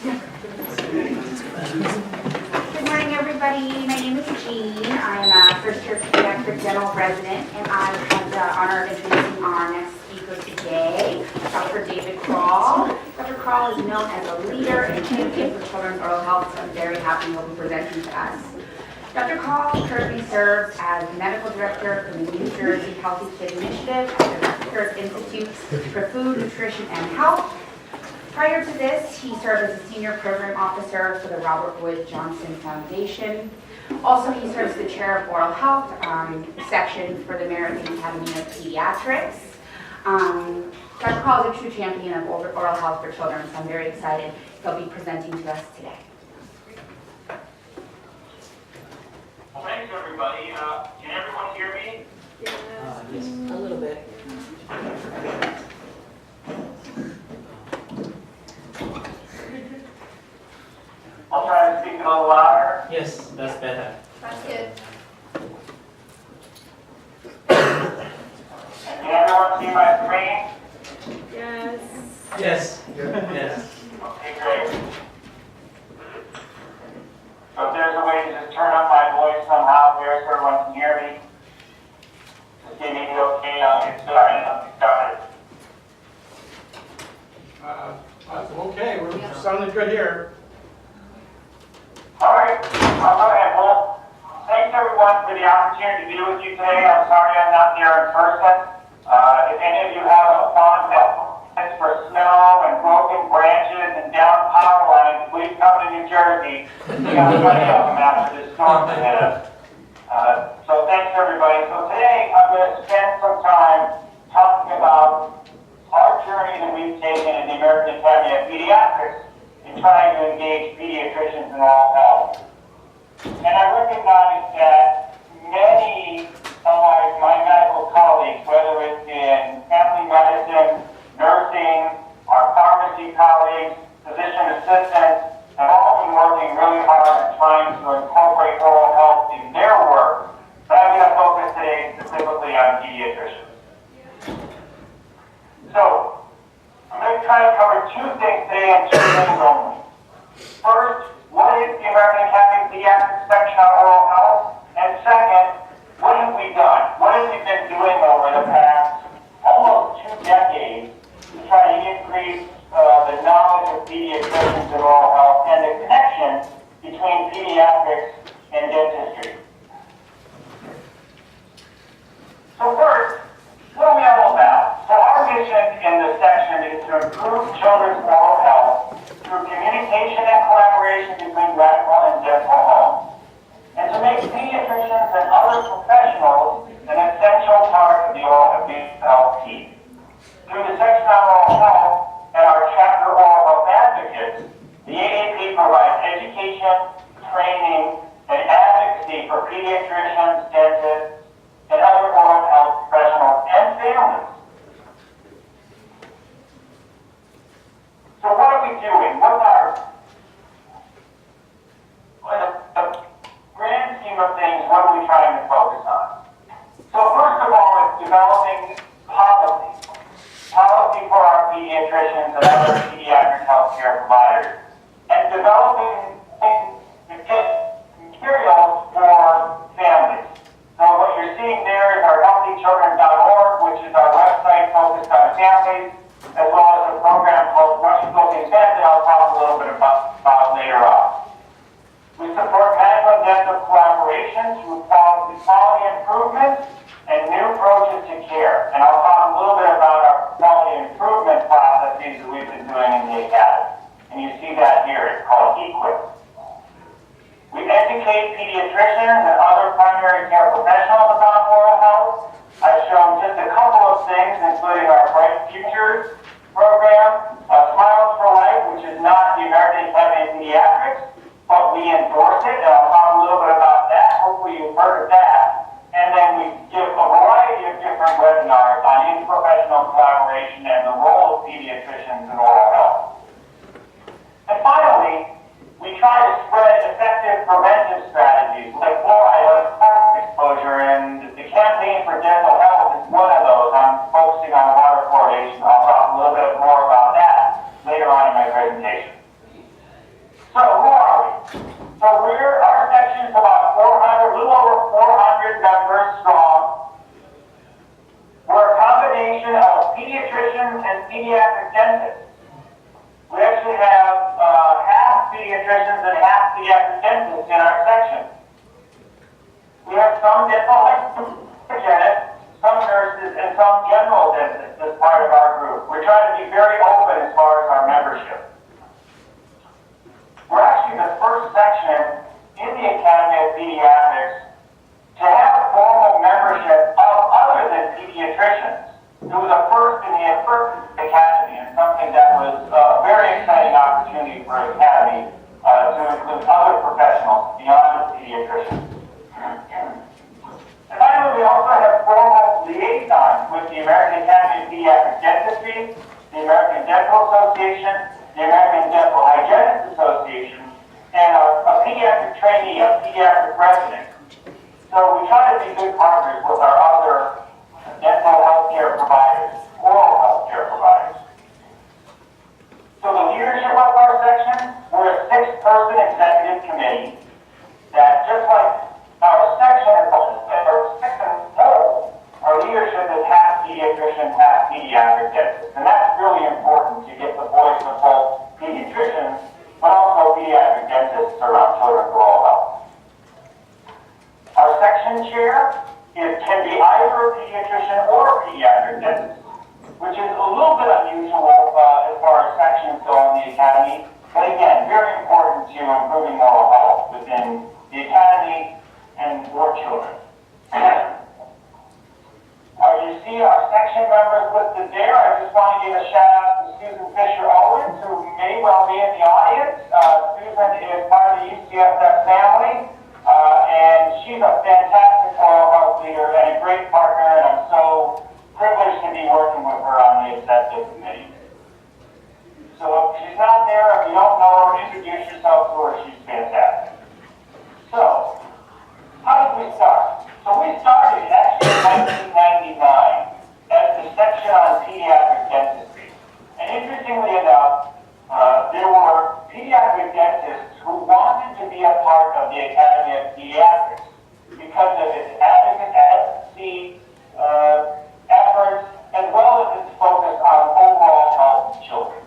Good morning, everybody. My name is Jean. I'm a first-year pediatric dental resident, and I have the honor of introducing our next speaker today, Dr. David Krol. Dr. Krol is known as a leader and champion for children's oral health, so I'm very happy he'll be presenting to us. Dr. Krol currently serves as medical director for the New Jersey Healthy Kid Initiative at the Rutgers Institute for Food, Nutrition, and Health. Prior to this, he served as a senior program officer for the Robert Wood Johnson Foundation. Also, he serves as the chair of oral health section for the American Academy of Pediatrics. Dr. Krol is a true champion of oral health for children, so I'm very excited he'll be presenting to us today. Well, thanks, everybody. Can everyone hear me? Yes, a little bit. I'll try to speak a little louder. Yes, that's better. That's good. And can everyone see my screen? Yes. Yes. Yes. Okay, great. So if there's a way to just turn up my voice somehow here so everyone can hear me, just give me the okay, I'll get started. Okay, we're sounding good here. All right, I'll go ahead. Well, thanks everyone for the opportunity to be with you today. I'm sorry I'm not here in person. If any of you have a fond memory for snow and broken branches and down power lines, please come to New Jersey. We got plenty of them after this storm ahead. So thanks everybody. So today I'm going to spend some time talking about our journey that we've taken in the American Academy of Pediatrics in trying to engage pediatricians in oral health. And I recognize that many of my medical colleagues, whether it's in family medicine, nursing, our pharmacy colleagues, physician assistants, have all been working really hard on trying to incorporate oral health in their work. But I'm going to focus today specifically on pediatricians. So, I'm going to try to cover two things today and two things only. First, what is the American Academy of Pediatrics section on oral health? And second, what have we done? What have we been doing over the past almost 2 decades to try to increase the knowledge of pediatricians in oral health and the connection between pediatrics and dentistry? So first, what are we all about? So our mission in this section is to improve children's oral health through communication and collaboration between medical and dental homes, and to make pediatricians and other professionals an essential part of the oral health team. Through the section on oral health and our chapter oral health advocates, the AAP provides education, training, and advocacy for pediatricians, dentists, and other oral health professionals and families. So what are we doing? What's our, in the grand scheme of things, what are we trying to focus on? So first of all, it's developing policy for our pediatricians and other pediatric healthcare providers, and developing materials for families. So what you're seeing there is our healthychildren.org, which is our website focused on families, as well as a program called Brush Looking Vet that I'll talk a little bit about later on. We support medical and dental collaboration through quality improvements and new approaches to care. And I'll talk a little bit about our quality improvement processes that we've been doing in the Academy. And you see that here, it's called EQUIP. We educate pediatricians and other primary care professionals about oral health. I've shown just a couple of things, including our Bright Futures program, Smiles for Life, which is not the American Academy of Pediatrics, but we endorse it, and I'll talk a little bit about that. Hopefully you've heard of that. And then we give a variety of different webinars on interprofessional collaboration and the role of pediatricians in oral health. And finally, we try to spread effective preventive strategies like fluoride exposure, and the campaign for dental health is one of those. I'm focusing on water fluoridation. I'll talk a little bit more about that later on in my presentation. So who are we? So our section is about 400, a little over 400 members strong. We're a combination of pediatricians and pediatric dentists. We actually have half pediatricians and half pediatric dentists in our section. We have some dental hygienists, some nurses, and some general dentists as part of our group. We're trying to be very open as far as our membership. We're actually the first section in the Academy of Pediatrics to have formal membership of other than pediatricians. It was a first in the Academy, and something that was a very exciting opportunity for the Academy to include other professionals beyond pediatricians. And finally, we also have formal liaisons with the American Academy of Pediatric Dentistry, the American Dental Association, the American Dental Hygienists Association, and a pediatric trainee, a pediatric resident. So we try to be good partners with our other dental healthcare providers, oral healthcare providers. So the leadership of our section, we're a 6-person executive committee that, just like our section is our 6 and whole, our leadership is half pediatrician, half pediatric dentist. And that's really important to get the voice of both pediatricians, but also pediatric dentists around children's oral health. Our section chair can be either a pediatrician or a pediatric dentist, which is a little bit unusual as far as sections go in the Academy, but again, very important to improving oral health within the Academy and for children. You see our section members listed there. I just want to give a shout out to Susan Fisher-Owens, who may well be in the audience. Susan is part of the UCSF family, and she's a fantastic oral health leader and a great partner, and I'm so privileged to be working with her on the executive committee. So if she's not there, if you don't know her, introduce yourself to her. She's fantastic. So, how did we start? So we started actually in 1999 as the section on pediatric dentistry. And interestingly enough, there were pediatric dentists who wanted to be a part of the Academy of Pediatrics because of its advocacy efforts, as well as its focus on overall health of children.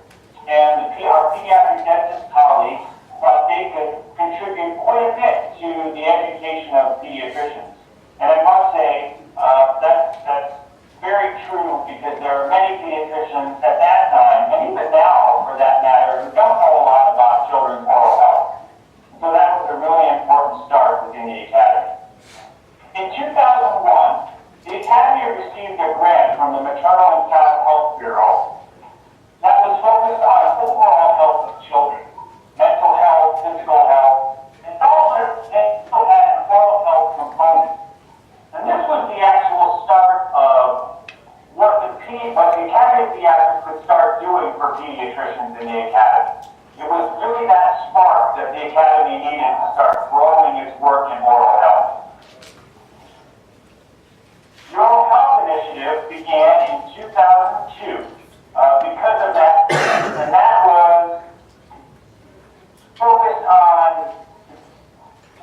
And our pediatric dentist colleagues thought they could contribute quite a bit to the education of pediatricians. And I must say, that's very true, because there are many pediatricians at that time, and even now for that matter, who don't know a lot about children's oral health. So that was a really important start within the Academy. In 2001, the Academy received a grant from the Maternal and Child Health Bureau that was focused on overall health of children, mental health, physical health, and also had an oral health component. And this was the actual start of what the Academy of Pediatrics would start doing for pediatricians in the Academy. It was really that spark that the Academy needed to start growing its work in oral health. The Oral Health Initiative began in 2002 because of that, and that was focused on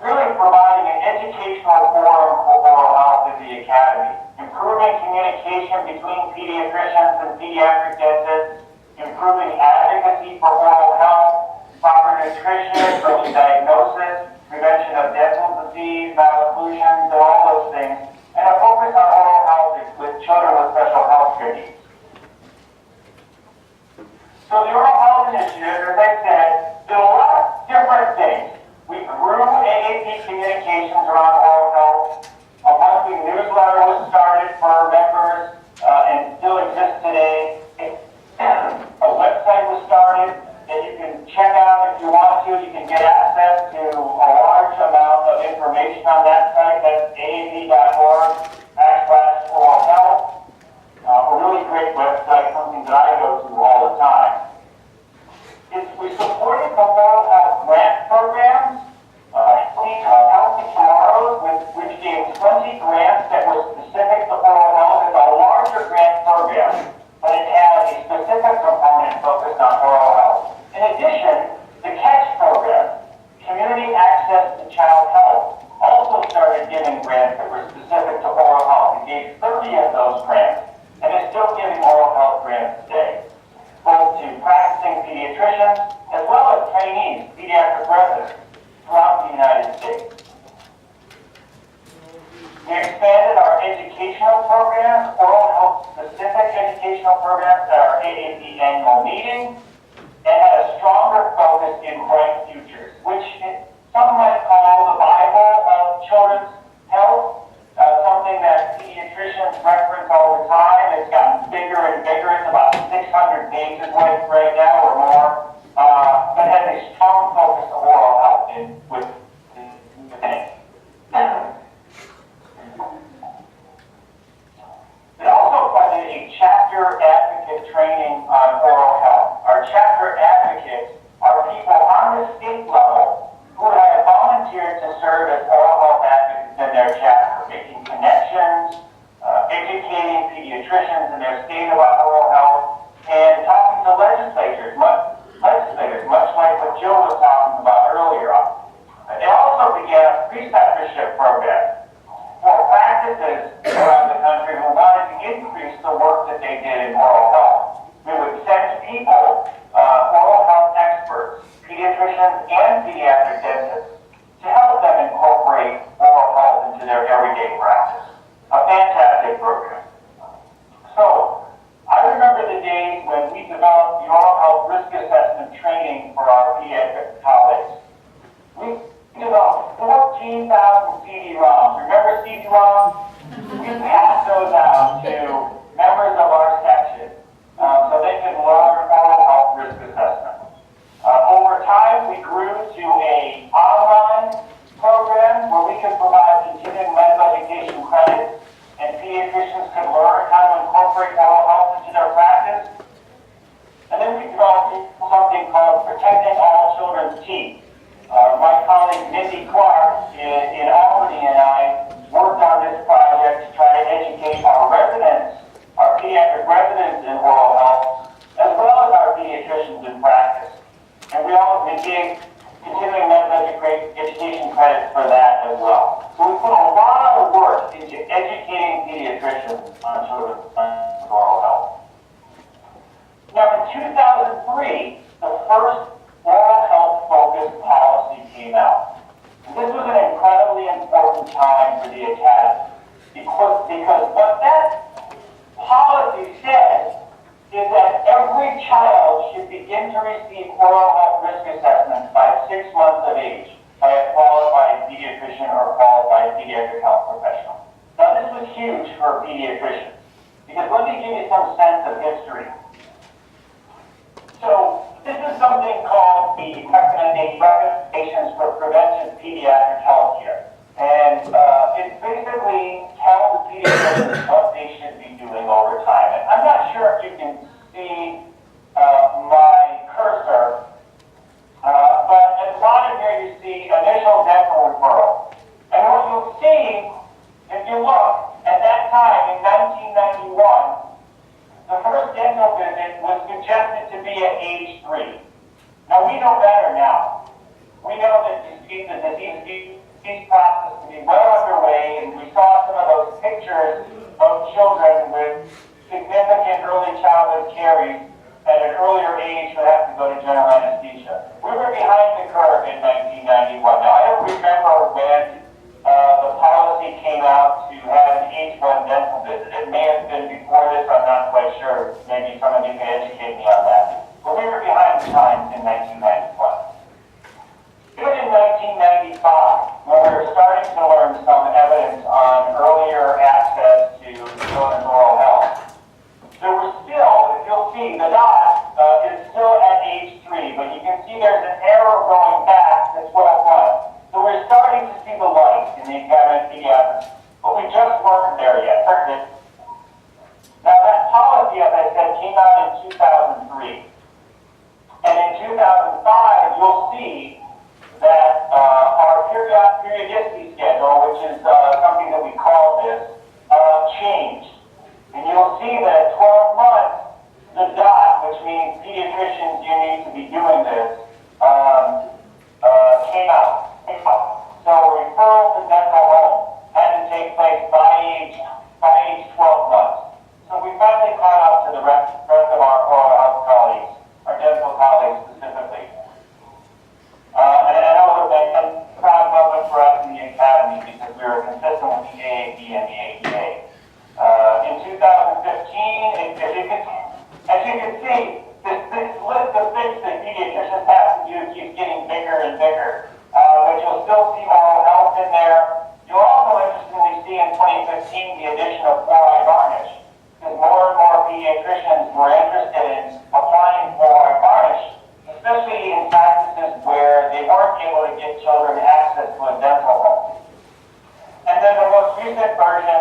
really providing an educational forum for oral health at the Academy, improving communication between pediatricians and pediatric dentists, improving advocacy for oral health, proper nutrition, early diagnosis, prevention of dental disease, malocclusions, and all those things, and a focus on oral health with children with special health care needs. So the Oral Health Initiative, as I said, did a lot of different things. We grew AAP communications around oral health. A monthly newsletter was started for members and still exists today. A website was started that you can check out if you want to. You can get access to a large amount of information on that site. That's aap.org/oral health. A really great website, something that I go to all the time. We supported the oral health grant programs. Healthy Tomorrows, which gave 20 grants that were specific to oral health. It's a larger grant program, but it had a specific component focused on oral health. In addition, the CATCH program, Community Access to Child Health also started giving grants that were specific to oral health. It gave 30 of those grants, and is still giving oral health grants today, both to practicing pediatricians as well as trainees, pediatric residents throughout the United States. We expanded our educational programs, oral health specific educational programs at our AAP annual meeting, and had a stronger focus in bright futures, which some might call the Bible of children's health, something that pediatricians reference all the time. It's gotten bigger and bigger. It's about 600 pages right now or more, but has a strong focus of oral health within it. It also funded a chapter advocate training on oral health. Our chapter advocates are people on the state level who have volunteered to serve as oral health advocates in their chapter, making connections, educating pediatricians in their state about oral health, and talking to legislators, much like what Jill was talking about earlier on. It also began a preceptorship program for practices around the country who wanted to increase the work that they did in oral health. We would send people, oral health experts, pediatricians and pediatric dentists, to help them incorporate oral health into their everyday practice. A fantastic program. So, I remember the days when we developed the oral health risk assessment training for our pediatric colleagues. We developed 14,000 CD-ROMs. Remember CD-ROMs? We passed those out to members of our section so they could learn oral health risk assessment. Over time, we grew to an online program where we could provide continuing medical education credits, and pediatricians could learn how to incorporate oral health into their practice. And then we developed something called Protecting All Children's Teeth. My colleague Mindy Clark in Albany and I worked on this project to try to educate our residents, our pediatric residents in oral health, as well as our pediatricians in practice. And we gave continuing medical education credits for that as well. So we put a lot of work into educating pediatricians on children's oral health. Now in 2003, the first oral health focused policy came out. This was an incredibly important time for the Academy because what that policy said is that every child should begin to receive oral health risk assessments by 6 months of age by a qualified pediatrician or qualified pediatric health professional. Now this was huge for pediatricians because let me give you some sense of history. So this is something called the Recommendations for Preventive Pediatric Health Care. And it basically tells pediatricians what they should be doing over time. And I'm not sure if you can see my cursor, but at the bottom here you see initial dental referral. And what you'll see, if you look, at that time in 1991, the first dental visit was suggested to be at age 3. Now we know better now. We know that the disease process to be well underway, and we saw some of those pictures of children with significant early childhood caries at an earlier age would have to go to general anesthesia. We were behind the curve in 1991. Now I don't remember when the policy came out to have an age 1 dental visit. It may have been before this, I'm not quite sure. Maybe some of you can educate me on that. But we were behind the times in 1991. Even in 1995, when we were starting to learn some evidence on earlier access to children's oral health, there were still, if you'll see, the dot is still at age 3, but you can see there's an arrow going back to 12 months. So we're starting to see the light in the Academy of Pediatrics, but we just weren't there yet. Now that policy, as I said, came out in 2003. And in 2005, you'll see that our periodicity schedule, which is something that we call this, changed. And you'll see that at 12 months, the dot, which means pediatricians, you need to be doing this, came out. bigger. But you'll still see oral health in there. You'll also interestingly see in 2015 the addition of fluoride varnish, because more and more pediatricians were interested in applying fluoride varnish, especially in practices where they weren't able to get children access to a dental home. And then the most recent version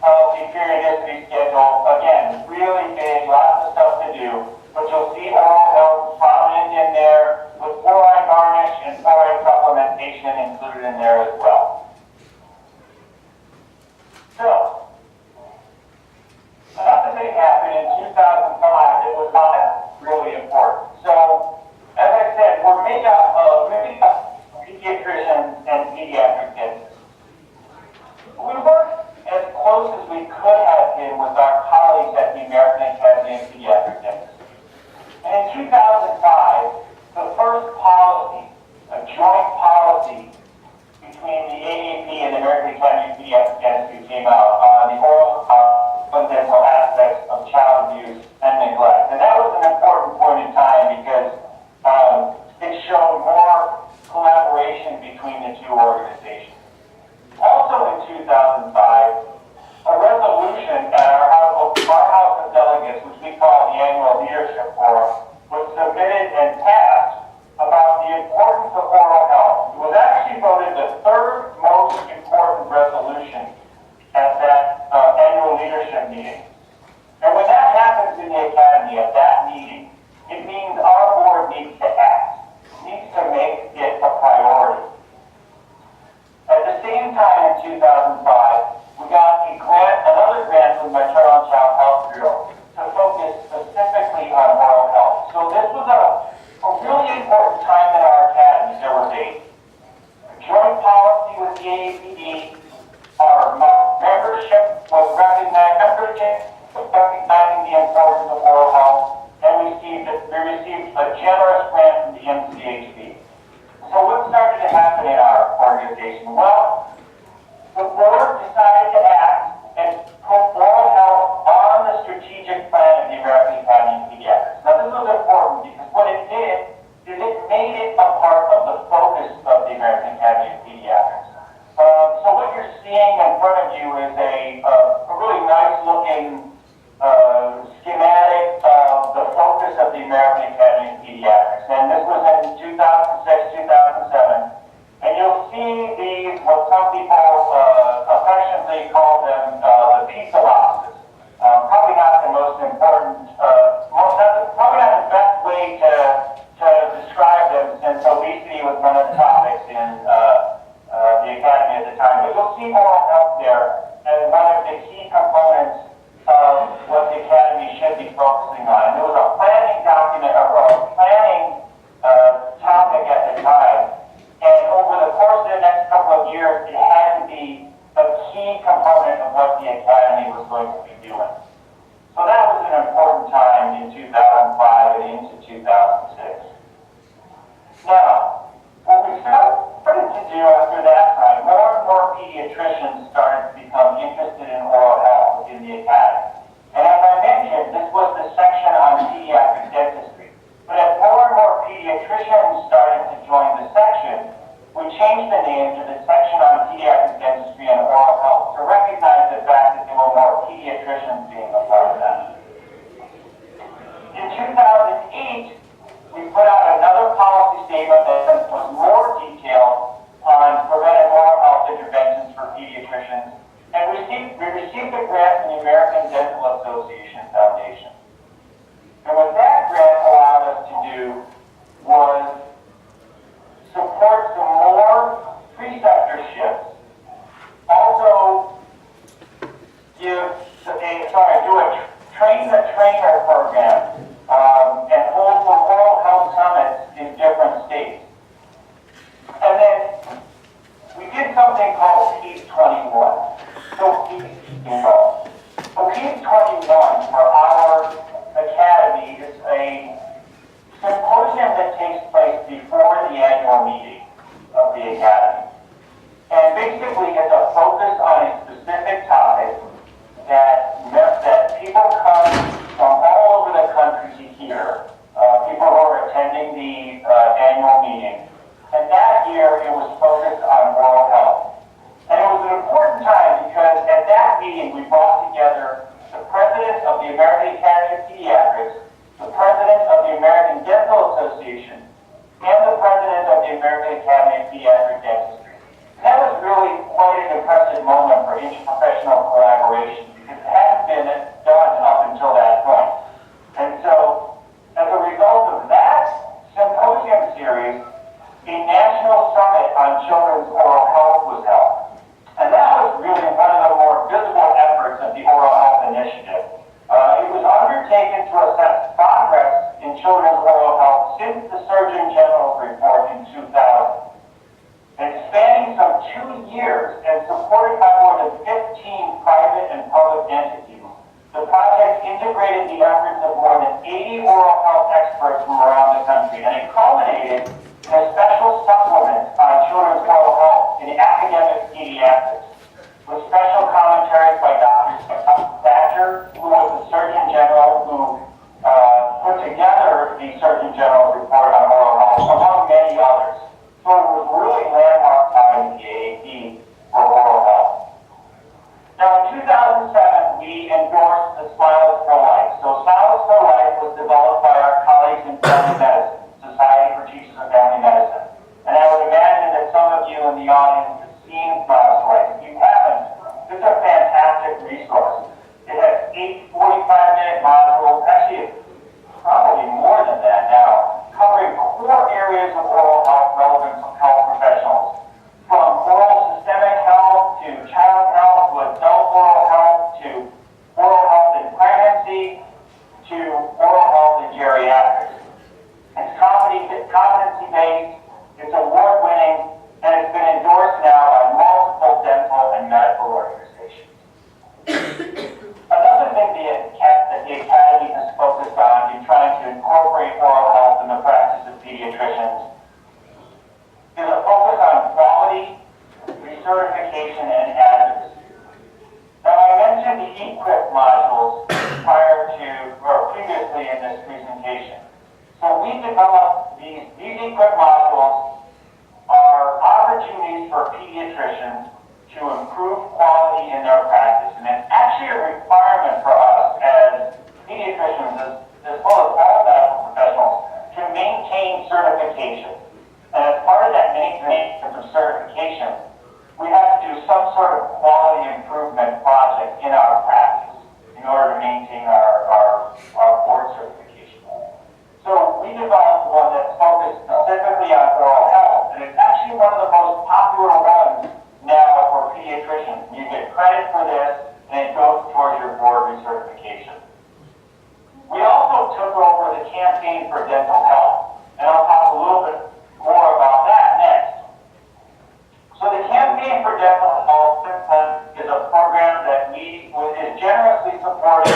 of the periodicity schedule, again, really big, lots of stuff to do, but you'll see oral health prominent in there with fluoride varnish and fluoride supplementation included in there as well. So, another thing happened in 2005 that was not really important. So, as I said, we're made up of pediatricians and pediatric dentists. We worked as close as we could have been with our colleagues at the American Academy of Pediatric Dentistry. And in 2005, the first policy, a joint policy between the AAP and the American Academy of Pediatric Dentistry came out on the oral and dental aspects of child abuse and neglect. And that was an important point in time because it showed more collaboration between the two organizations. Also in 2005, a resolution at our House of Delegates, which we call the Annual Leadership Forum, was submitted and passed about the importance of oral health. It was actually voted the third most important resolution at that annual leadership meeting. And when that happens in the Academy at that meeting, it means our board needs to act, needs to make it a priority. At the same time in 2005, we got another grant from the Maternal and Child Health Bureau to focus specifically on oral health. So this was a really important time in our academy. There was a joint policy with the AAPD. Our membership was recognizing the importance of oral health, and we received a generous grant from the MCHB. So what started to happen in our organization? Well, the board decided to act and put oral health on the strategic plan of the American Academy of Pediatrics. Now this was important because what it did is it made it a part of the focus of the American Academy of Pediatrics. So what you're seeing in front of you is a really nice looking schematic of the focus of the American Academy of Pediatrics. And this was in 2006, 2007. And you'll see these, what some people affectionately call them the pizza boxes. Probably not the most important, probably not the best way to describe them, since obesity was one of the topics in the Academy at the time. But you'll see oral health there as one of the key components of what the Academy should be focusing on. It was a planning document, or a planning topic at the time. And over the course of the next couple of years, it had to be a key component of what the Academy was going to be doing. So that was an important time in 2005 and into 2006. Now, what we started to do after that time, more and more pediatricians started to become interested in oral health within the Academy. And as I mentioned, this was the section on pediatric dentistry. But as more and more pediatricians started to join the section, we changed the name to the section on pediatric dentistry and oral health to recognize the fact that there were more pediatricians being a part of that. In 2008, we put out another policy statement that was more detailed on preventive oral health interventions for pediatricians, and we received a grant from the American Dental Association Foundation. And what that grant allowed us to do was support some more preceptorships, also do a train-the-trainer program, and hold some oral health summits in different states. And then we did something called PEACE 21. So PEACE 21 for our academy is a symposium that takes place before the annual meeting of the academy. And basically it's a focus on a specific topic that people come from all over the country to hear, people who are attending the annual meeting. And that year, it was focused on oral health. And it was an important time because at that meeting, we brought together the president of the American Academy of Pediatrics, the president of the American Dental Association, and the president of the American Academy of Pediatric Dentistry. That was really quite an impressive moment for interprofessional collaboration because it hadn't been done up until that point. And so, as a result of that symposium series, a national summit on children's oral health was held. And that was really one of the more visible efforts of the Oral Health Initiative. It was undertaken to assess progress in children's oral health since the Surgeon General's report in 2000. And spanning some 2 years and supported by more than 15 private and public entities, the project integrated the efforts of more than 80 oral health experts from around the country, and it culminated in a special supplement on children's oral health in academic pediatrics, with special commentaries by Dr. Thatcher, who was the Surgeon General who put together the Surgeon General's report on oral health, among many others. So it was really landmark time in the AAP for oral health. Now in 2007, we endorsed the Smiles for Life. So Smiles for Life was developed by our colleagues in family medicine, Society for Teachers of Family Medicine. And I would imagine that some of you in the audience have seen Smiles for Life. If you haven't, it's a fantastic resource. It has 8 45-minute modules, actually probably more than that now, covering core areas of oral health relevant to health professionals, from oral systemic health to child health to adult oral health to oral health in pregnancy to oral health in geriatrics. It's competency-based, it's award-winning, and it's been endorsed now by multiple dental and medical organizations. Another thing that the Academy has focused on in trying to incorporate oral health in the practice of pediatricians is a focus on quality, recertification, and advocacy. Now, I mentioned the EQUIP modules previously in this presentation. So we developed these EQUIP modules are opportunities for pediatricians to improve quality in their practice. And it's actually a requirement for us as pediatricians, as well as all medical professionals, to maintain certification. And as part of that maintenance of certification, we have to do some sort of quality improvement project in our practice in order to maintain our board certification. So we developed one that's focused specifically on oral health, and it's actually one of the most popular ones now for pediatricians. You get credit for this, and it goes towards your board recertification. We also took over the Campaign for Dental Health, and I'll talk a little bit more about that next. So the Campaign for Dental Health is a program that is generously supported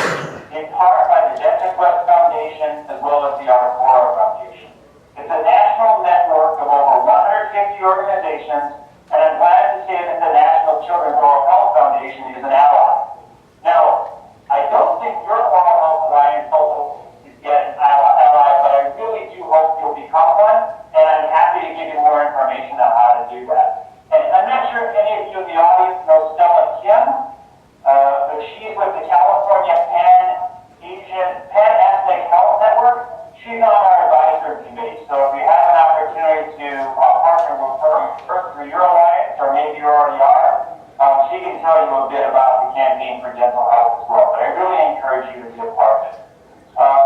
in part by the Dental Quest Foundation as well as the Arcora Foundation. It's a national network of over 150 organizations, and I'm glad to say that the National Children's Oral Health Foundation is an ally. Now, I don't think your Oral Health Alliance is yet an ally, but I really do hope you'll become one, and I'm happy to give you more information on how to do that. And I'm not sure if any of you in the audience know Stella Kim, but she's with the California Pan-Ethnic Health Network. She's on our advisory committee, so if you have an opportunity to partner with her through your alliance, or maybe you already are, she can tell you a bit about the Campaign for Dental Health as well, but I really encourage you to be a part of it.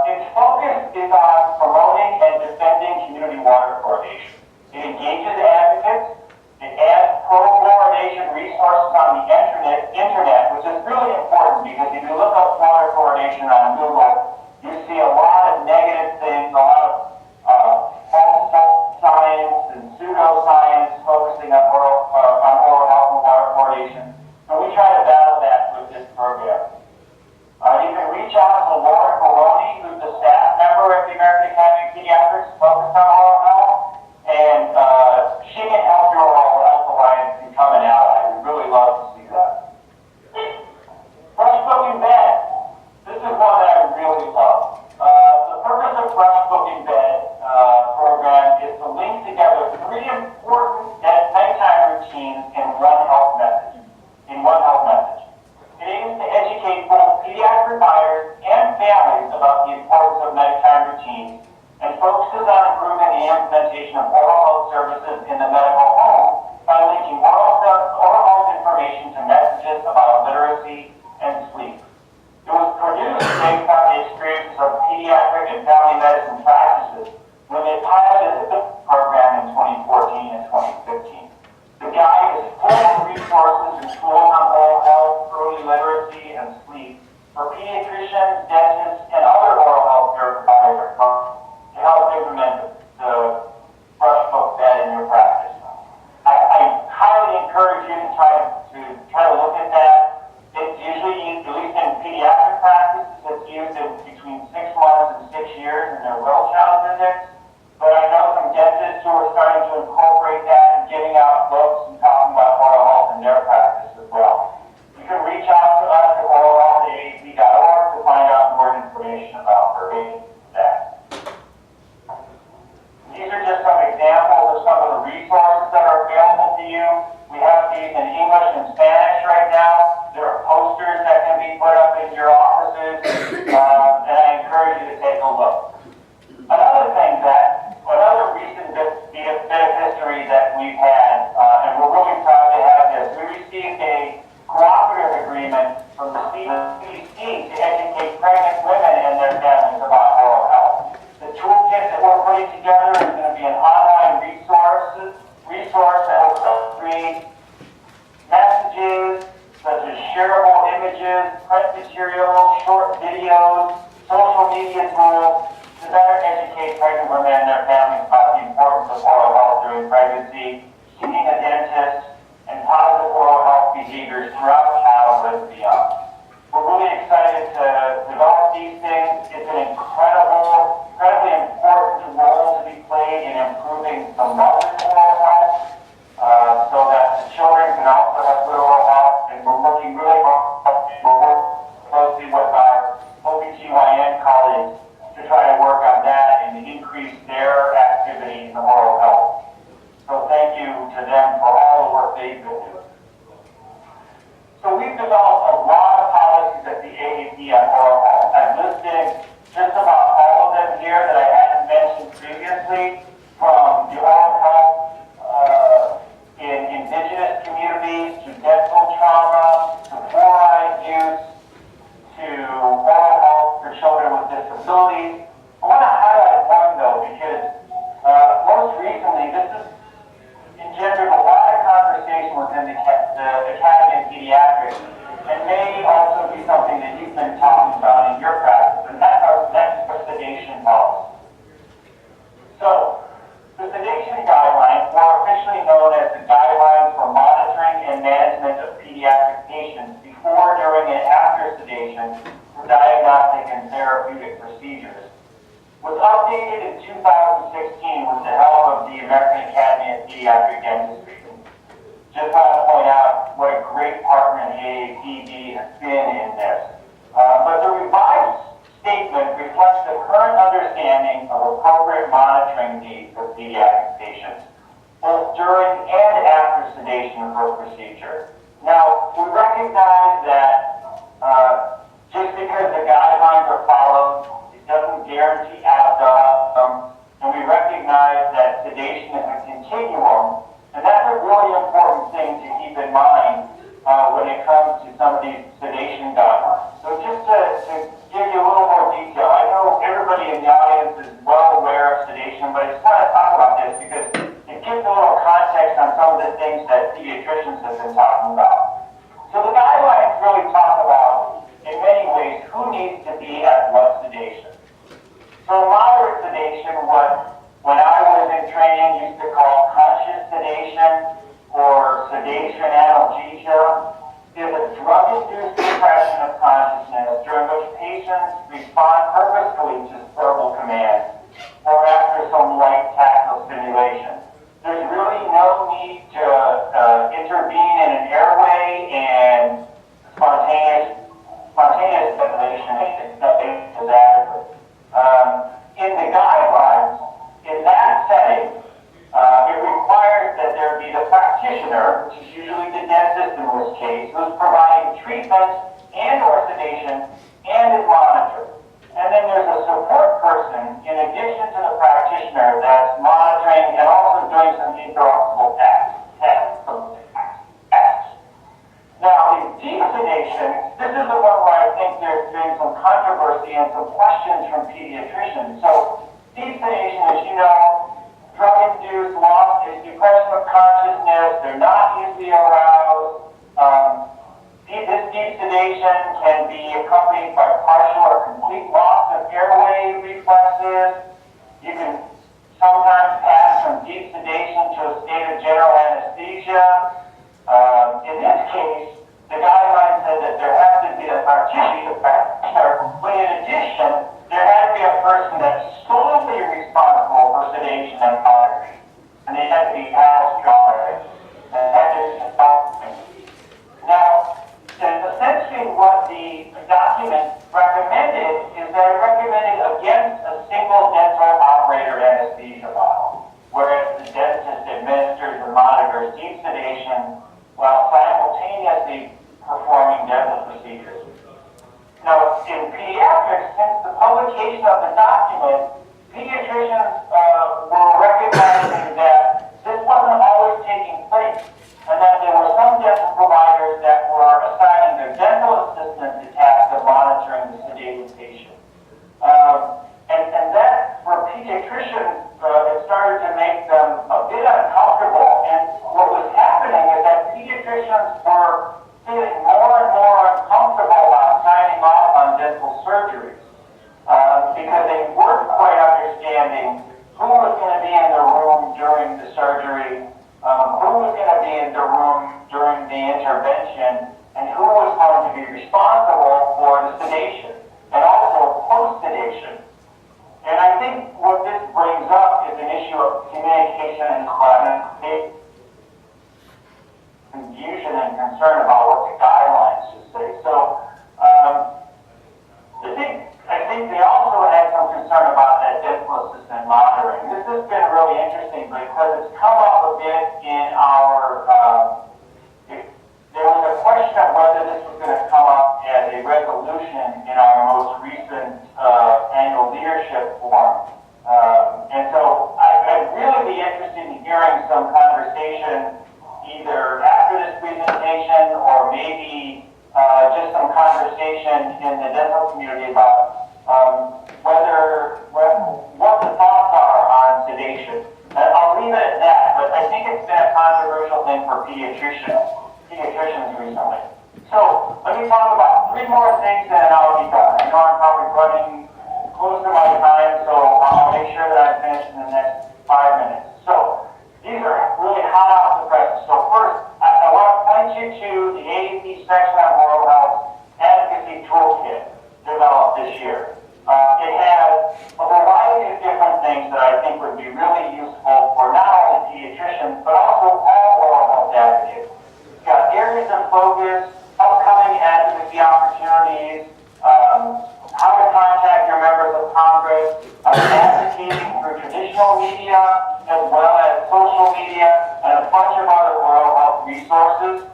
Its focus is on promoting and defending community water fluoridation. It engages advocates, it adds pro-fluoridation resources on the internet, which is really important because if you look up water fluoridation on Google, you see a lot of negative things, a lot of false science and pseudoscience focusing on oral health and water fluoridation. So we try to battle that with this program. You can reach out to Laura Baroni, who's the staff member at the American Academy of Pediatrics focused on oral health, and she can help your Oral Health Alliance become an ally. We'd really love to see that. Brush Book in Bed. This is one that I really love. The purpose of Brush Book in Bed program is to link together 3 important routines and focuses on improving the implementation of oral health services in the medical home by linking oral health information to messages about literacy and sleep. It was produced based on the experiences of pediatric and family medicine practices when they piloted the program in 2014 and 2015. The guide is full of resources and tools on oral health, early literacy, and sleep for pediatricians, dentists, and other oral health care providers to help implement the brush book bed in your practice. I highly encourage you to try to look at that. It's usually used, at least in pediatric practices, it's used in between 6 months and 6 years in their well child visits. But I know some dentists who are starting to incorporate that and giving out books and talking about oral health in their practice as well. You can reach out to us at oralhealth.aap.org to find out more information about that. These are just some examples of some of the resources that are available to you. We have these in English and Spanish right now. There are posters that can be put up in your offices, and I encourage you to take a look. Another recent bit of history that we've had, and we're really proud to have this, we received a cooperative agreement from the CDC to educate pregnant women and their families about oral health. The toolkit that we're putting together is going to be an online resource that will create messages such as shareable images, print materials, short videos, social media tools to better educate pregnant women and their families about the importance of oral health during pregnancy, seeing a dentist, and positive oral health behaviors throughout childhood and beyond. We're really excited to develop these things. It's an incredibly important role to be played in improving the mother's oral health, so that the children can also have good oral health. And we're working really closely with our OBGYN colleagues to try to work on that and increase their activity in the oral health. So thank you to them for all the work they've been doing. So we've developed a lot of policies at the AAP on oral health. I've listed just about all of them here that I hadn't mentioned previously, from the oral health in indigenous communities, to dental trauma, to fluoride use, to oral health for children with disabilities. I want to highlight one though, because most recently this has engendered a lot of conversation within the Academy of Pediatrics, and may also be something that you've been talking about in your practice, and that's our sedation policy. So, the sedation guidelines, more officially known as the Guidelines for Monitoring and Management of Pediatric Patients Before, During, and After Sedation for Diagnostic and Therapeutic Procedures, was updated in 2016 with the help of the American Academy of Pediatric Dentistry. Just want to point out what a great partner the AAPD has been in this. But the revised statement reflects the current understanding of appropriate monitoring needs of pediatric patients, both during and after sedation for procedure. Now, we recognize that just because the guidelines are followed, it doesn't guarantee outcome, and we recognize that sedation is a continuum, and that's a really important thing to keep in mind when it comes to some of these sedation guidelines. So just to give you a little more detail, I know everybody in the audience is well aware of sedation, but I just want to talk about this because it gives a little context on some of the things that pediatricians have been talking about. So the guidelines really talk about, in many ways, who needs to be at what sedation. So moderate sedation, what when I was in training used to call conscious sedation or sedation analgesia, is a drug-induced suppression of consciousness during which patients respond purposefully to verbal commands or after some light tactile stimulation. There's really no need to intervene in an airway, and spontaneous ventilation is adequate. In the guidelines, in that setting, it requires that there be the practitioner, which is usually the dentist in this case, who's providing treatment and or sedation and is monitored. And then there's a support person in addition to the practitioner that's monitoring and also doing some interoperable tasks. Now, in deep sedation, this is the one where I think there's been some controversy and some questions from pediatricians. So, deep sedation, as you know, drug-induced loss is depression of consciousness. They're not easily aroused. This deep sedation can be accompanied by partial or complete loss of airway reflexes. You can sometimes pass from deep sedation to a state of general anesthesia. In this case, the guideline said that there has to be a practitioner, but in addition, there had to be a person that's solely responsible for sedation and monitoring. And they had to be asked Now, essentially what the document recommended is that it recommended against a single dental operator anesthesia model, whereas the dentist administers and monitors deep sedation while simultaneously performing dental procedures. Now, in pediatrics, since the publication of the document, pediatricians were recognizing that this wasn't always taking place, and that there were some dental providers that were assigning their dental assistants the task of monitoring the sedated patient. And that, for pediatricians, it started to make them a bit uncomfortable. And what was happening is that pediatricians were feeling more and more uncomfortable about signing off on dental surgeries because they weren't quite understanding who was going to be in the room during the surgery, who was going to be in the room during the intervention, and who was going to be responsible for the sedation and also post-sedation. And I think what this brings up is an issue of communication and confusion and concern about what the guidelines should say. So I think they also had some concern about that dental assistant monitoring. This has been really interesting because it's come up a bit in our, there was a question of whether this was going to come up as a resolution in our most recent annual leadership forum. And so I'd really be interested in hearing some conversation either after this presentation or maybe just some conversation in the dental community about what the thoughts are on sedation. And I'll leave it at that, but I think it's been a controversial thing for pediatricians recently. So let me talk about 3 more things and I'll be done. I know I'm probably running close to my time, so I'll make sure that I finish in the next 5 minutes. So these are really hot off the presses. So first, I want to point you to the AAP section on oral health advocacy toolkit developed this year. It has a variety of different things that I think would be really useful for not only pediatricians, but also all oral health advocates. It's got areas of focus, upcoming advocacy opportunities, how to contact your members of Congress, advocating through traditional media, as well as social media, and a bunch of other oral health resources.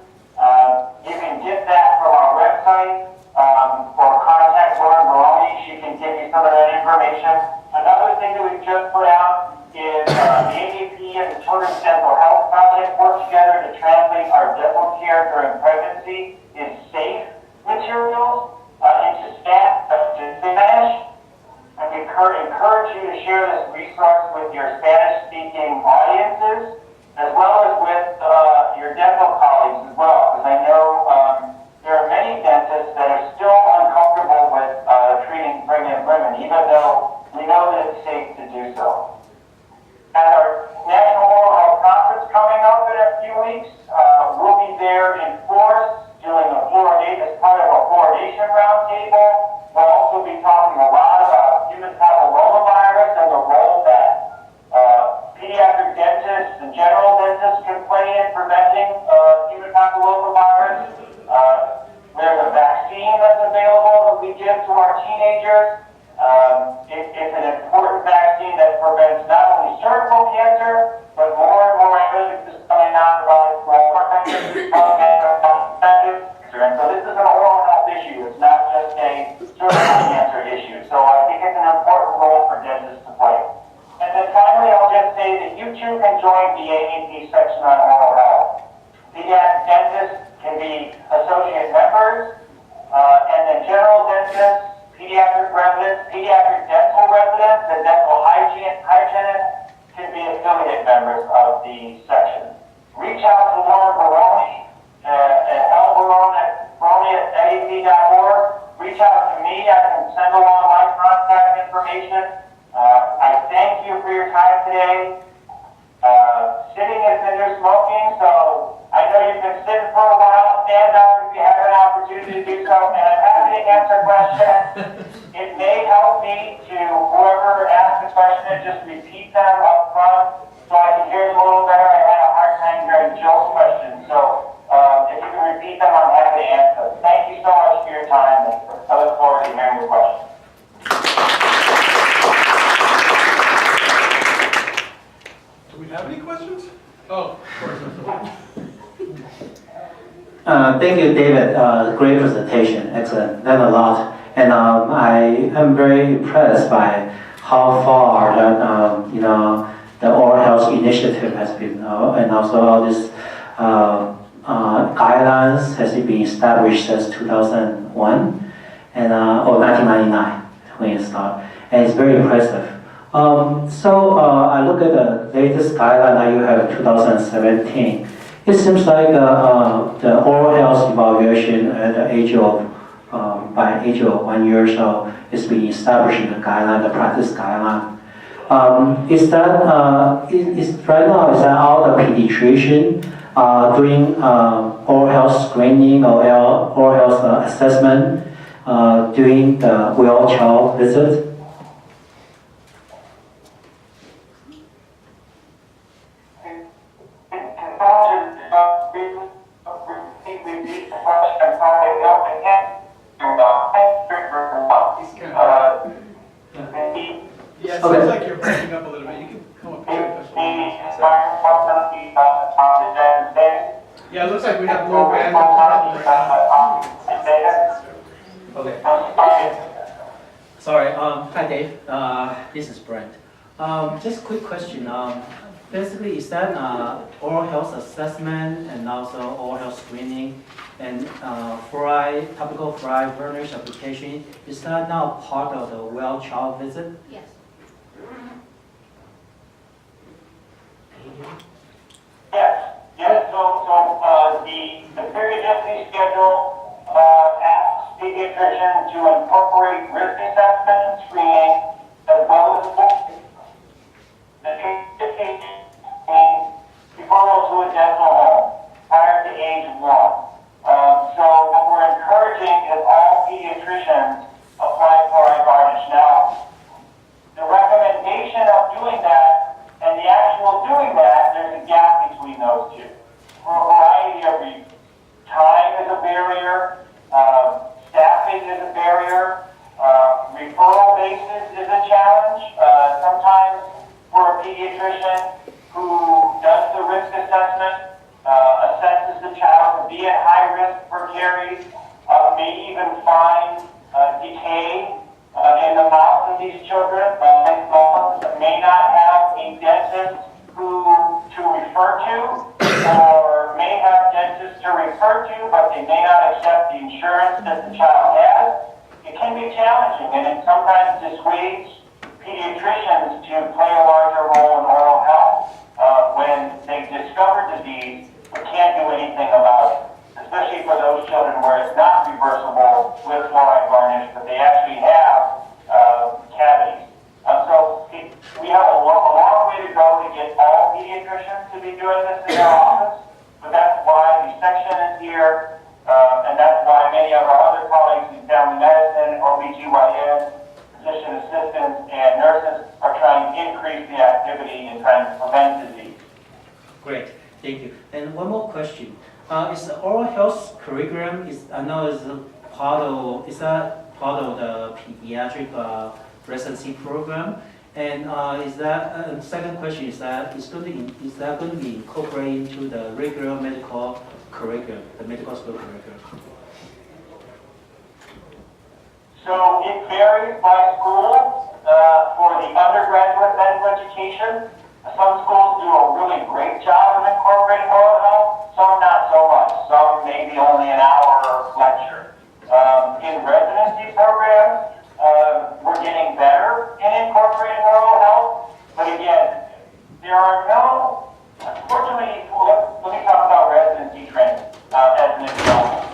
You can get that from our website, or contact Lauren Baroni. She can give you some of that information. Another thing that we've just put out is the AAP and the Children's Dental Health Project work together to translate our dental care during pregnancy in safe materials into Spanish. And we encourage you to share this resource with your Spanish-speaking audiences, as well as with your dental colleagues as well, because I know there are many dentists that are still uncomfortable with treating pregnant women, even though we know that it's safe to do so. At our National Oral Health Conference coming up in a few weeks, we'll be there in force doing a fluoridation as part of a fluoridation roundtable. We'll also be talking a lot about human papillomavirus and the role that pediatric dentists and general dentists can play in preventing human papillomavirus. There's a vaccine that's available that we give to our teenagers. It's an important vaccine that prevents not only cervical cancer, but more and more evidence is coming out about cancer. And so this is an oral health issue. It's not just a cervical cancer issue. So I join the AAP section on oral health. Pediatric dentists can be associate members, and then general dentists, pediatric residents, pediatric dental residents, and dental hygienists can be affiliate members of the section. Reach out to Lauren Baroni at lbaroni@AAP.org. Reach out to me. I can send along my contact information. I thank you for your time today. Sitting is the new smoking, so I know you've been sitting for a while. Stand up if you have an opportunity to do so, and I'm happy to answer questions. It may help me to whoever asked the question, just repeat them up front so I can hear them a little better. I had a hard time hearing Joe's questions, so if you can repeat them, I'm happy to answer them. Thank you so much for your time, and I look forward to hearing your questions. Do we have any questions? Oh, of course. Thank you, David. Great presentation. Excellent. Learned a lot. And I am very impressed by how far that, the oral health initiative has been, and also all these guidelines has been established since 2001 and or 1999 when it started. And it's very impressive. So I look at the latest guideline that you have in 2017. It seems like the oral health evaluation at the age of by age of 1 year or so is being established in the guideline, the practice guideline. Is that is right now? Is that all the pediatrician doing oral health screening or oral health assessment during the well child visit? Yeah, it Okay. seems like you're breaking up a little bit. You can come up here. Yeah, it looks like we have low bandwidth right now. Okay. Sorry. Hi, Dave. This is Brent. Just a quick question. Basically, is that oral health assessment and also oral health screening and topical fluoride furnish application, is that now part of the well child visit? Yes. Yes, so the periodicity schedule asks pediatricians to incorporate risk assessment and screening as well as the referral to a dental home prior to age 1. So what we're encouraging is all pediatricians apply fluoride varnish. Now, the recommendation of doing that and the actual doing that, there's a gap between those two. For a variety of reasons. Time is a barrier, staffing is a barrier, referral basis is a challenge. Sometimes for a pediatrician who does the risk assessment, assesses the child to be at high risk for caries, may even find decay in the mouth of these children, may not have a dentist to refer to, or may have dentists to refer to, but they may not accept the insurance that the child has. It can be challenging, and it sometimes dissuades pediatricians to play a larger role in oral health when they discover disease but can't do anything about it, especially for those children where it's not reversible with fluoride varnish, but they actually have cavities. So we have a long way to go to get all pediatricians to be doing this in their office, but that's why the section is here, and that's why many of our other colleagues in family medicine, OBGYN, physician assistants, and nurses are trying to increase the activity and trying to prevent disease. Great, thank you. And one more question. Is the oral health curriculum, I know is that part of the pediatric residency program? And is that, second question is that, is that going to be incorporated into the regular medical curriculum, the medical school curriculum? So it varies by school. For the undergraduate medical education, Some schools do a really great job of incorporating oral health, some not so much. Some maybe only an hour lecture. In residency programs, we're getting better in incorporating oral health, but again, there are no, unfortunately, let me talk about residency training as an example.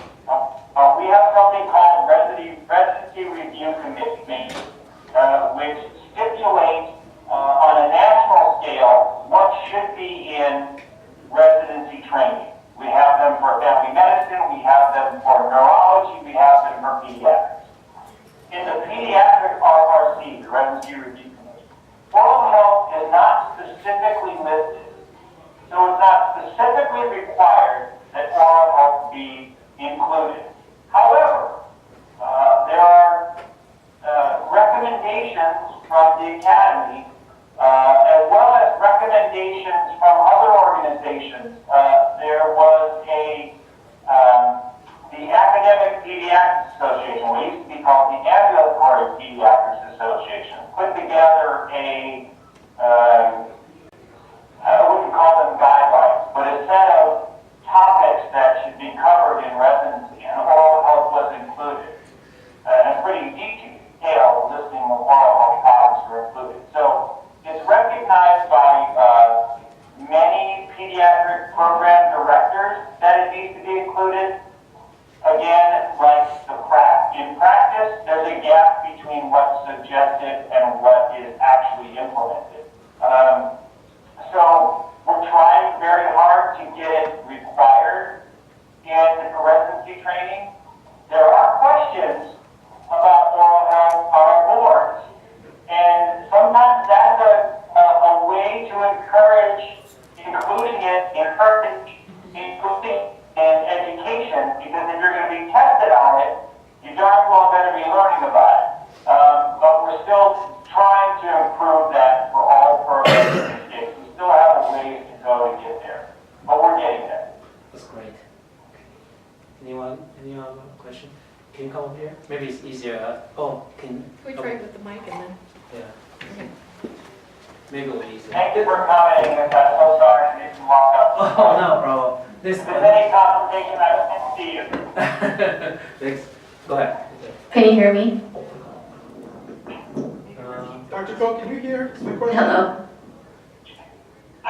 We have something called residency review committee, which stipulates on a national scale what should be in residency training. We have them for family medicine, we have them for neurology, we have them for pediatrics. In the pediatric RRC, the Residency Review Committee, oral health is not specifically listed. So it's not specifically required that oral health be included. However, there are recommendations from the Academy, as well as recommendations from other organizations. There was the Academic Pediatrics Association, what used to be called the Ambulatory Pediatrics Association, put together I wouldn't call them guidelines, but a set of topics that should be covered in residency, and oral health was included. And a pretty detailed listing of oral health topics were included. So it's recognized by many pediatric program directors that it needs to be included. Again, like in practice, there's a gap between what's suggested and what is actually implemented. So we're trying very hard to get it required in residency training. There are questions about oral health on our boards, and sometimes that's a way to encourage including it in education, because if you're going to be tested on it, you darn well better be learning about it. But we're still trying to improve that for all programs in the state. We still have a ways to go to get there, but we're getting there. That's great. Any other question? Can you come up here? Maybe it's easier. Can we try with the mic and then? Yeah. Okay. Maybe it'll be easier. Thank you for commenting. I'm so sorry to make you walk up. Oh, no problem. If there's any complication, I will see you. Thanks. Go ahead. Can you hear me? Dr. Cole, can you hear my question? Hello? I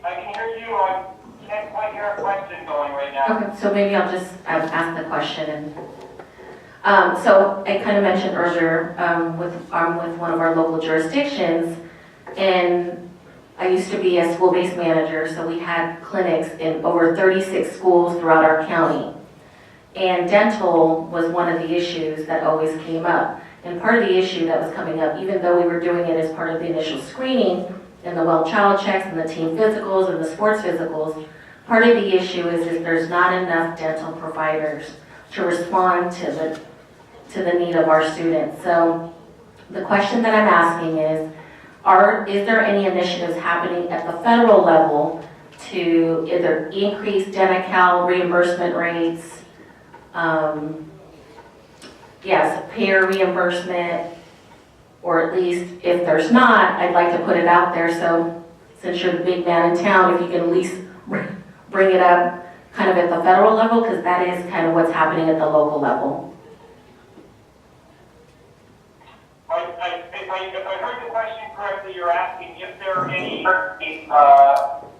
can hear you. I can't quite hear a question going right now. Okay, so maybe I'll just ask the question. So I kind of mentioned earlier, I'm with one of our local jurisdictions, and I used to be a school-based manager, so we had clinics in over 36 schools throughout our county. And dental was one of the issues that always came up. And part of the issue that was coming up, even though we were doing it as part of the initial screening and the well child checks and the team physicals and the sports physicals, part of the issue is there's not enough dental providers to respond to the need of our students. So the question that I'm asking is there any initiatives happening at the federal level to either increase DentaCal reimbursement rates, payer reimbursement, or at least if there's not, I'd like to put it out there, so since you're the big man in town, if you can at least bring it up kind of at the federal level, because that is kind of what's happening at the local level. If I heard the question correctly, you're asking if there are any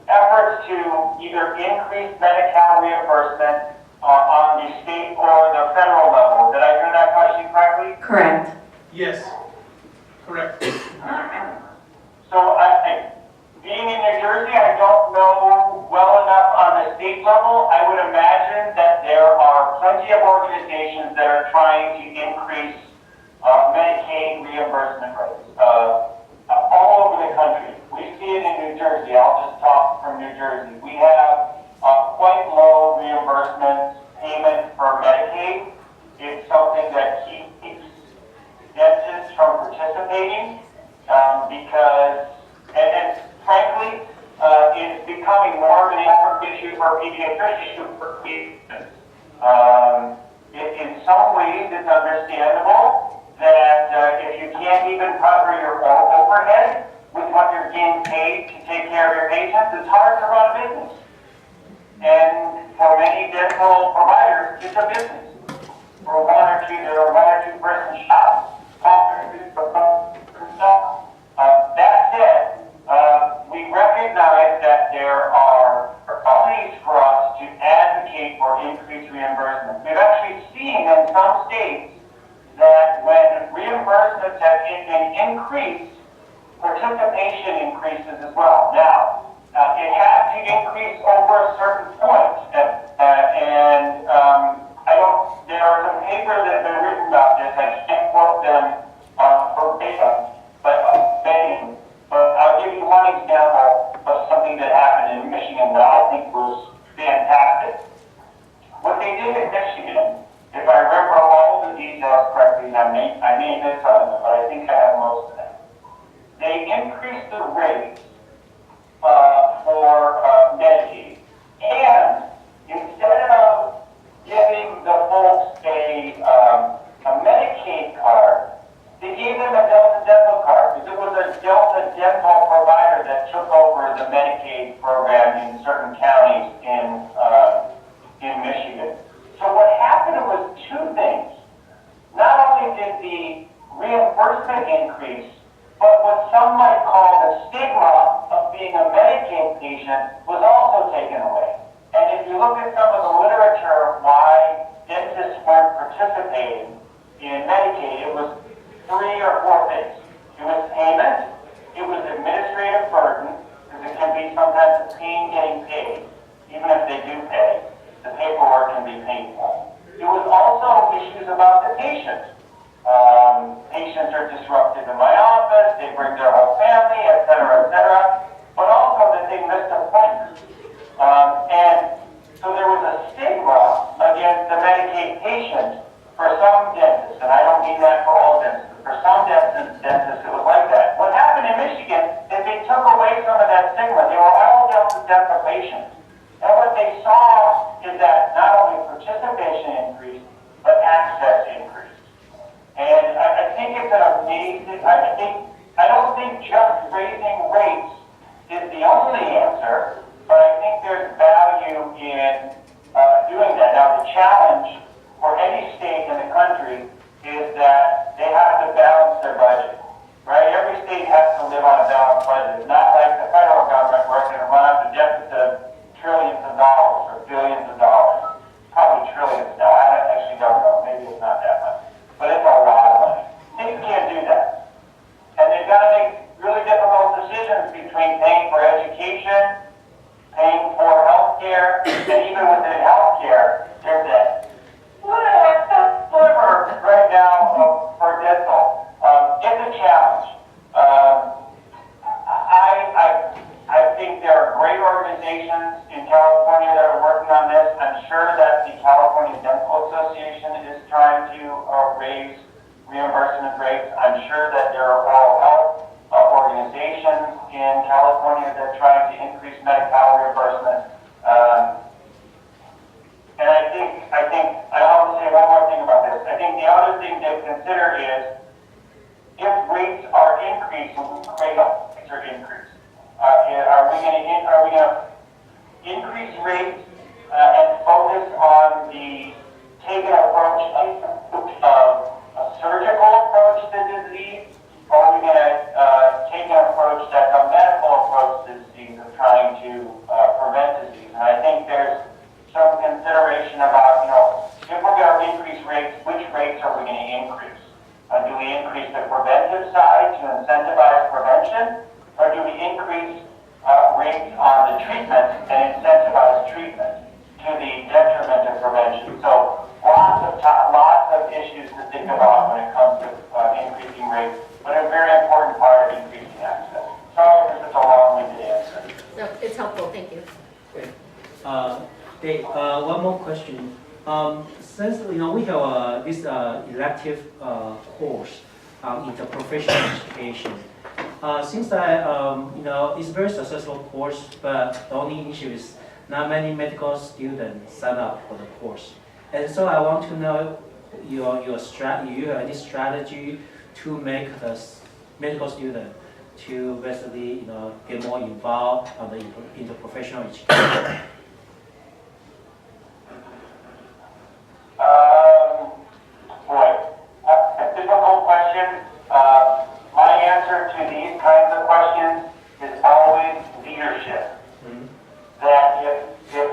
efforts to either increase Medi-Cal reimbursement on the state or the federal level. Did I hear that question correctly? Correct. Yes, correct. So being in New Jersey, I don't know well enough on the state level. I would imagine that there are plenty of organizations that are trying to increase Medicaid reimbursement rates all over the country. We see it in New Jersey. I'll just talk from New Jersey. We have quite low reimbursement payment for Medicaid. It's something that keeps dentists from participating because, and frankly, it's becoming more of an issue for pediatricians. In some ways, it's understandable that if you can't even cover your own overhead, with what you're getting paid to take care of your patients, it's hard to run a business. And for many dental providers, it's a business. For one or two person shops, that said, we recognize that there are ways for us to advocate for increased reimbursement. We've actually seen in some states that when reimbursements have been increased, participation increases as well. Now, it has to increase over a certain point, there are some papers that have been written about this. I can't quote them verbatim, but I'll give you one example of something that happened in Michigan that I think was fantastic. What they did in Michigan, if I remember all the details correctly, and I may miss some of them, but I think I have most of them. They increased the rates for Medicaid, and instead of giving the folks a Medicaid card, they gave them a Delta Dental card, because it was a Delta Dental provider that took over the Medicaid program in certain counties in Michigan. So what happened was two things. Not only did the reimbursement increase, but what some might call the stigma of being a Medicaid patient was also taken away. And if you look at some of the literature of why dentists weren't participating in Medicaid, it was 3 or 4 things. It was payment, it was administrative burden, because it can be sometimes a pain getting paid, even if they do pay. The paperwork can be painful. It was also issues about the patient. Patients are disrupted in my office, they bring their whole family, et cetera, but also that they missed appointments. And so there was a stigma against the Medicaid patient for some dentists, and I don't mean that for all dentists, but for some dentists it was like that. What happened in Michigan is they took away some of that stigma. They were all Delta Dental patients. And what they saw is that not only participation increased, but access increased. And I think it's an amazing, I don't think just raising rates is the only answer, but I think there's value in doing that. Now, the challenge for any state in the country is that they have to balance their budget, right? Every state has to live on a balanced budget. It's not like the federal government where it's going to run up the deficit of trillions of dollars or billions of dollars. Probably trillions now. I actually don't know. Maybe it's not that much. But it's a lot of money. States can't do that. And they've got to make really difficult decisions between paying for education, paying for health care, and even within health care, there's that sliver right now for dental. It's a challenge. I think there are great organizations in California that are working on this. I'm sure that the California Dental Association is trying to raise reimbursement rates. I'm sure that there are oral health organizations in California that are trying to increase Medi-Cal reimbursement. And I think I'll say one more thing about this. I think the other thing to consider is if rates are increasing, rates are increased. Are we going to increase rates and focus on the taken approach of a surgical approach to disease, or are we going to take an approach that's a medical approach to disease of trying to prevent disease? And I think there's some consideration about, if we're going to increase rates, which rates are we going to increase? Do we increase the preventive side to incentivize prevention, or do we increase rates on the treatment and incentivize treatment to the detriment of prevention? So lots of issues to think about when it comes to increasing rates, but a very important part of increasing access. Sorry for such a long-winded answer. No, it's helpful, thank you. Okay. Dave, one more question. Since we have this elective course in the professional education, since that it's a very successful course, but the only issue is not many medical students sign up for the course. And so I want to know you have any strategy to make the medical student to basically, get more involved on the interprofessional education? Boy, a difficult question. My answer to these kinds of questions is always leadership. That if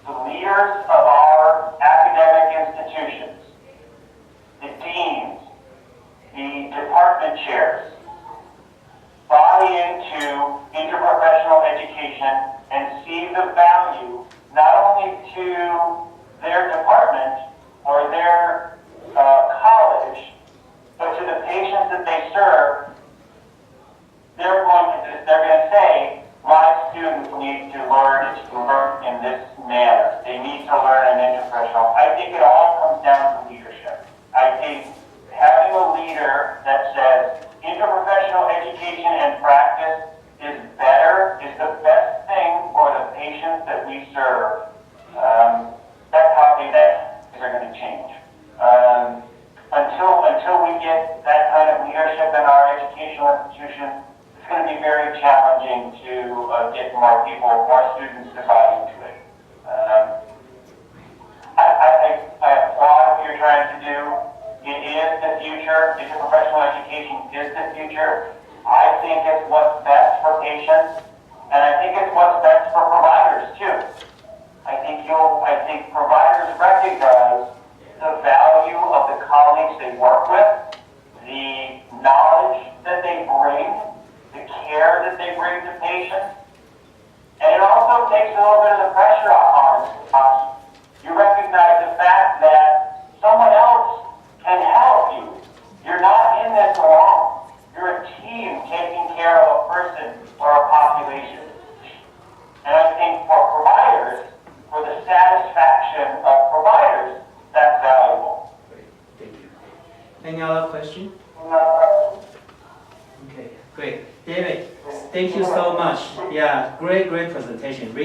the leaders of our academic institutions, the deans, the department chairs, buy into interprofessional education and see the value not only to their department or their college, but to the patients that they serve, they're going to say, my students need to learn in this manner. They need to learn in interprofessional. I think it all comes down to leadership. I think having a leader that says interprofessional education and practice is better, is the best thing for the patients that we serve. That's how things are going to change. Until we get that kind of leadership in our educational institution, it's going to be very challenging to get more people, more students to buy into it. I applaud what you're trying to do. It is the future. Interprofessional education is the future. I think it's what's best for patients, and I think it's what's best for providers too. I think providers recognize the value of the colleagues they work with, the knowledge that they bring, the care that they bring to patients, and it also takes a little bit of the pressure off us. You recognize the fact that someone else can help you. You're not in this alone. You're a team taking care of a person or a population. And I think for providers, for the satisfaction of providers, that's valuable. Great, thank you. Any other question? Okay, great. David, thank you so much. Yeah, great presentation. Really